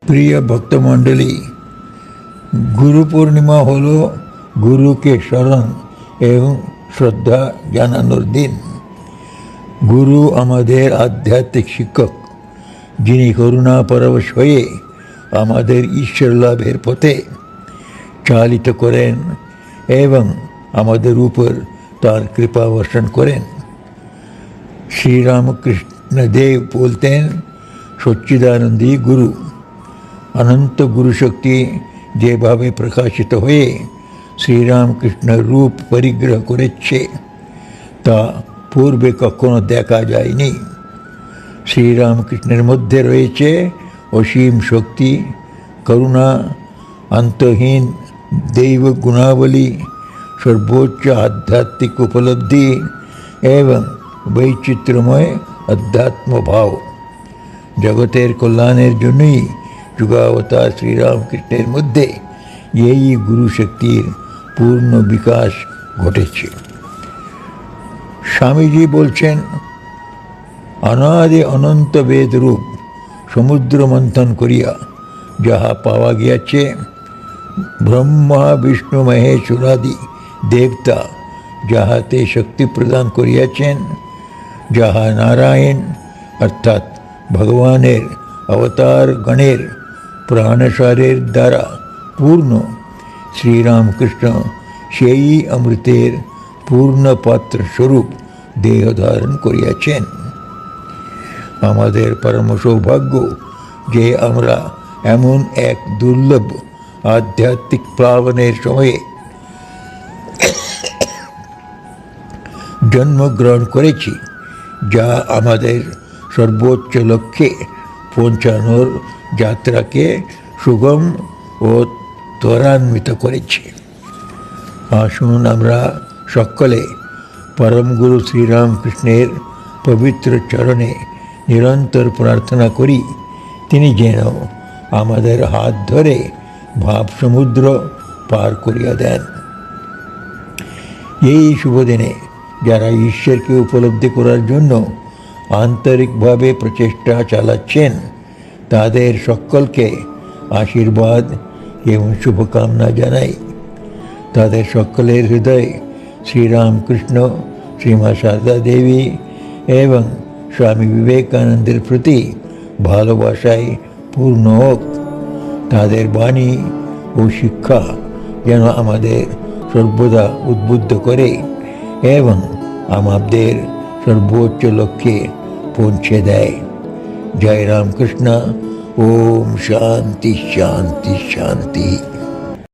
প্রিয় ভক্তমণ্ডলী, গুরু পূর্ণিমা হল গুরুকে স্মরণ এবং শ্রদ্ধা জানানোর দিন। গুরু আমাদের আধ্যাত্মিক শিক্ষক, যিনি করুণা পরবশ হয়ে আমাদের ঈশ্বর লাভের পথে চালিত করেন এবং আমাদের উপর তার কৃপা বর্ষণ করেন। শ্রীরামকৃষ্ণদেব বলতেন, সচ্চিদানন্দী গুরু। অনন্ত গুরু শক্তি যেভাবে প্রকাশিত হয়ে শ্রীরামকৃষ্ণের রূপ পরিগ্রহ করেছে তা পূর্বে কখনো দেখা যায়নি। শ্রীরামকৃষ্ণের মধ্যে রয়েছে অসীম শক্তি, করুণা, অন্তহীন দৈব গুণাবলী, সর্বোচ্চ আধ্যাত্মিক উপলব্ধি এবং বৈচিত্র্যময় অধ্যাত্মভাব। জগতের কল্যাণের জন্যই যুগাবতার শ্রীরামকৃষ্ণের মধ্যে এই গুরু শক্তির পূর্ণ বিকাশ ঘটেছে। স্বামীজি বলছেন, অনাদি অনন্ত বেদ রূপ সমুদ্র মন্থন করিয়া যাহা পাওয়া গিয়াছে, ব্রহ্মা বিষ্ণু মহেশ্বরাদি দেবতা যাহাতে শক্তি প্রদান করিয়াছেন, যাহা নারায়ণ অর্থাৎ ভগবানের অবতার গণের প্রাণসারের দ্বারা পূর্ণ, শ্রীরামকৃষ্ণ সেই অমৃতের পূর্ণ পাত্র স্বরূপ দেহ ধারণ করিয়াছেন। আমাদের পরম সৌভাগ্য যে আমরা এমন এক দুর্লভ আধ্যাত্মিক প্লাবনের সময়ে জন্মগ্রহণ করেছি, যা আমাদের সর্বোচ্চ লক্ষ্যে পৌঁছানোর যাত্রাকে সুগম ও ত্বরান্বিত করেছে। আসুন আমরা সকলে পরম গুরু শ্রীরামকৃষ্ণের পবিত্র চরণে নিরন্তর প্রার্থনা করি, তিনি যেন আমাদের হাত ধরে ভাব সমুদ্র পার করিয়া দেন। এই শুভ দিনে যারা ঈশ্বরকে উপলব্ধি করার জন্য আন্তরিকভাবে প্রচেষ্টা চালাচ্ছেন, তাদের সকলকে আশীর্বাদ এবং শুভকামনা জানাই। তাদের সকলের হৃদয় শ্রীরামকৃষ্ণ, শ্রীমা সারদা দেবী এবং স্বামী বিবেকানন্দের প্রতি ভালোবাসায় পূর্ণ হোক। তাদের বাণী ও শিক্ষা যেন আমাদের সর্বদা উদ্বুদ্ধ করে এবং আমাদের সর্বোচ্চ লক্ষ্যে পৌঁছে দেয়। জয় রামকৃষ্ণ। ওম শান্তি শান্তি শান্তি।